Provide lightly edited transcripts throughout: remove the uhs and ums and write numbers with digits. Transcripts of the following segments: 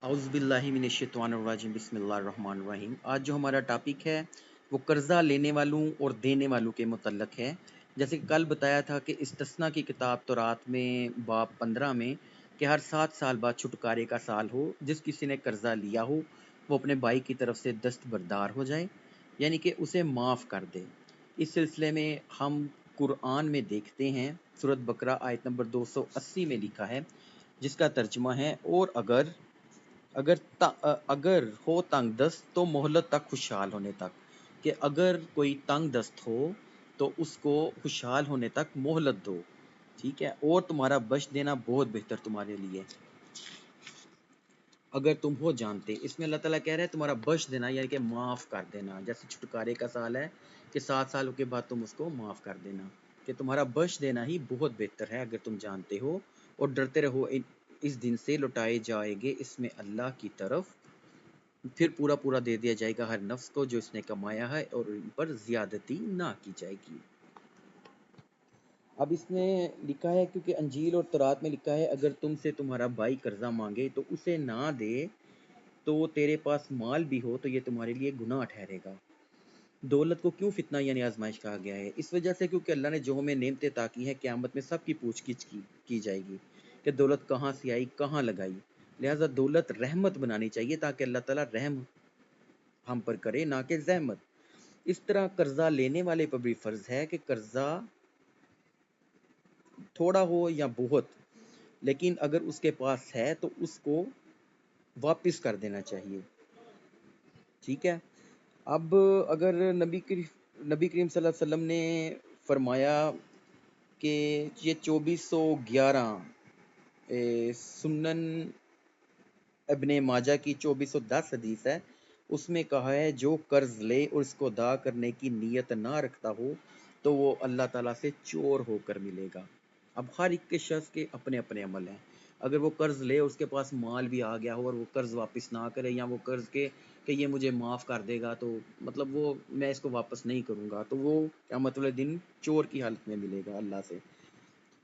औज़ुबिल्लाहिमिनश्शैतानिर्रजीम बिस्मिल्लाहिर्रहमानिर्रहीम। आज जो हमारा टॉपिक है वो कर्ज़ा लेने वालों और देने वालों के मुतल्लक है। जैसे कि कल बताया था कि इस्तिस्ना की किताब तौरात में बाब 15 में कि हर 7 साल बाद छुटकारे का साल हो, जिस किसी ने कर्ज़ा लिया हो वो अपने भाई की तरफ से दस्तबरदार हो जाए, यानी कि उसे माफ़ कर दे। इस सिलसिले में हम कुरान में देखते हैं, सूरत बकरा आयत नंबर 280 में लिखा है, जिसका तर्जुमा है, और अगर हो तंग दस्त तो मोहलत तक खुशहाल होने तक, कि अगर कोई तंग दस्त हो तो उसको खुशहाल होने तक मोहलत दो, ठीक है, और तुम्हारा बख्श देना बहुत बेहतर तुम्हारे लिए अगर तुम हो जानते। इसमें अल्लाह ताला कह रहा है तुम्हारा बख्श देना, यानी कि माफ़ कर देना। जैसे छुटकारे का साल है कि 7 सालों के बाद तुम उसको माफ़ कर देना, कि तुम्हारा बख्श देना ही बहुत बेहतर है अगर तुम जानते हो, और डरते रहो इस दिन से लौटाए जाएंगे इसमें अल्लाह की तरफ, फिर पूरा पूरा दे दिया जाएगा हर नफ्स को जो इसने कमाया है, और इन पर ज्यादती ना की जाएगी। अब इसमें लिखा है, क्योंकि अंजील और तौरात में लिखा है अगर तुमसे तुम्हारा भाई कर्जा मांगे तो उसे ना दे, तो तेरे पास माल भी हो तो ये तुम्हारे लिए गुनाह ठहरेगा। दौलत को क्यों फितना यानी आजमाइश कहा गया है? इस वजह से क्योंकि अल्लाह ने जो हमें नेमतें अता की हैं, क़यामत में सबकी पूछगिछ की जाएगी कि दौलत कहाँ से आई, कहाँ लगाई। लिहाजा दौलत रहमत बनानी चाहिए ताकि अल्लाह ताला रहम हम पर करे, ना कि जहमत। इस तरह कर्जा लेने वाले पर भी फर्ज है कि कर्जा थोड़ा हो या बहुत, लेकिन अगर उसके पास है तो उसको वापस कर देना चाहिए, ठीक है। अब अगर नबी करीम सल्लल्लाहु अलैहि वसल्लम ने फरमाया कि ये 2411 सुन्नन इब्ने माजा की 2410 हदीस है, उसमें कहा है जो कर्ज ले और इसको अदा करने की नीयत ना रखता हो तो वो अल्लाह ताला से चोर होकर मिलेगा। अब हर एक के शख्स के अपने अपने अमल हैं। अगर वो कर्ज ले, उसके पास माल भी आ गया हो और वो कर्ज वापस ना करे, या वो कर्ज के कि ये मुझे माफ़ कर देगा तो मतलब वो मैं इसको वापस नहीं करूँगा, तो वो क़यामत वाले दिन चोर की हालत में मिलेगा अल्लाह से।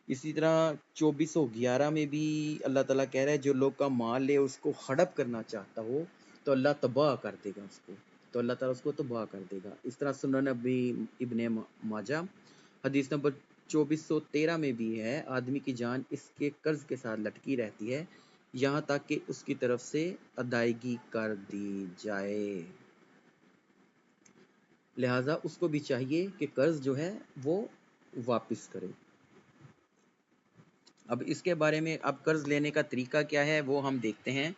इसी तरह 2411 में भी अल्लाह ताला कह रहा है जो लोग का माल ले उसको हड़प करना चाहता हो तो अल्लाह तबाह कर देगा उसको, तो अल्लाह ताला उसको तबाह कर देगा। इस तरह सुनन अबी इब्ने माजा हदीस नंबर 2413 में भी है, आदमी की जान इसके कर्ज के साथ लटकी रहती है यहाँ तक कि उसकी तरफ से अदायगी कर दी जाए। लिहाजा उसको भी चाहिए कि कर्ज जो है वो वापस करे। अब इसके बारे में, अब कर्ज लेने का तरीका क्या है वो हम देखते हैं।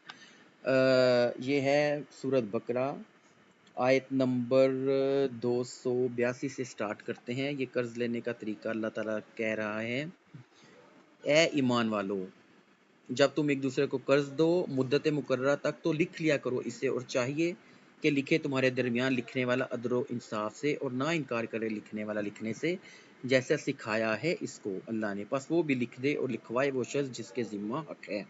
ये है सूरत बकरा आयत नंबर 282 से स्टार्ट करते हैं। ये कर्ज लेने का तरीका अल्लाह ताला कह रहा है, ए ईमान वालो, जब तुम एक दूसरे को कर्ज दो मुद्दत मुकर्ररा तक तो लिख लिया करो इसे, और चाहिए कि लिखे तुम्हारे दरमियान लिखने वाला अदल इंसाफ से, और ना इनकार करे लिखने वाला लिखने से जैसा सिखाया है इसको अल्लाह ने, बस वो भी लिख दे और लिखवाए वो शख्स जिसके ज़िम्मा हक है,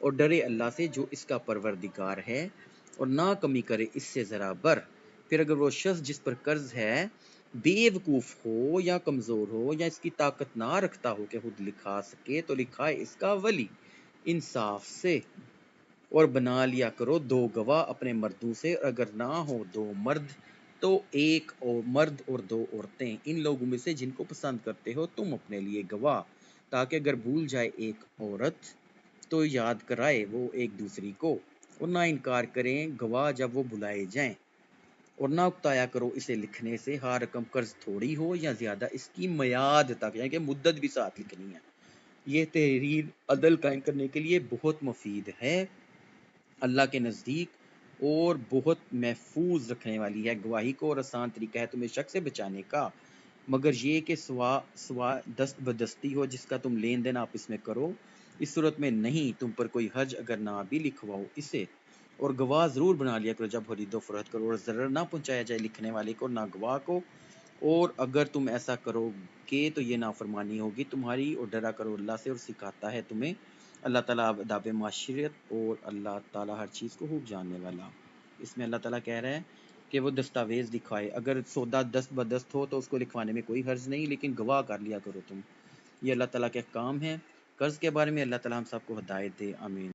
और डरे अल्लाह से जो इसका परवरदिगार है, और ना कमी करे इससे ज़रा बर। फिर अगर वो शख्स जिस पर कर्ज है बेवकूफ़ हो या कमज़ोर हो या इसकी ताकत ना रखता हो कि खुद लिखा सके, तो लिखाए इसका वली इंसाफ से, और बना लिया करो दो गवाह अपने मर्दों से, अगर ना हो दो मर्द तो एक और मर्द और दो औरतें, इन लोगों में से जिनको पसंद करते हो तुम अपने लिए गवाह, ताकि अगर भूल जाए एक औरत तो याद कराए वो एक दूसरी को, और ना इनकार करें गवाह जब वो बुलाए जाएं, और ना उकताया करो इसे लिखने से, हर रकम कर्ज थोड़ी हो या ज्यादा इसकी मियाद तक, यानी कि मुद्दत भी साथ लिखनी है। ये तहरीर अदल कायम करने के लिए बहुत मुफीद है अल्लाह के नज़दीक, और बहुत महफूज रखने वाली है गवाही को, और आसान तरीका है तुम्हें शक से बचाने का, मगर ये कि स्वा दस्त बदस्ती हो जिसका तुम लेन देन आप इसमें करो, इस सूरत में नहीं तुम पर कोई हर्ज अगर ना भी लिखवाओ इसे, और गवाह ज़रूर बना लिया करो जब खरीदो फरोख्त करो, और ज़रर ना पहुंचाया जाए लिखने वाले को ना गवाह को, और अगर तुम ऐसा करोगे तो ये नाफरमानी होगी तुम्हारी, और डरा करो अल्लाह से, और सिखाता है तुम्हें अल्लाह ताला आदाब माशरत, और अल्लाह ताला हर चीज़ को खूब जानने वाला। इसमें अल्लाह ताला कह रहा है कि वो दस्तावेज़ लिखवाए, अगर सौदा दस्त बदस्त हो तो उसको लिखवाने में कोई हर्ज नहीं, लेकिन गवाह कर लिया करो तुम। ये अल्लाह ताला के काम है। कर्ज़ के बारे में अल्लाह ताला हम सबको हिदायत दे, आमीन।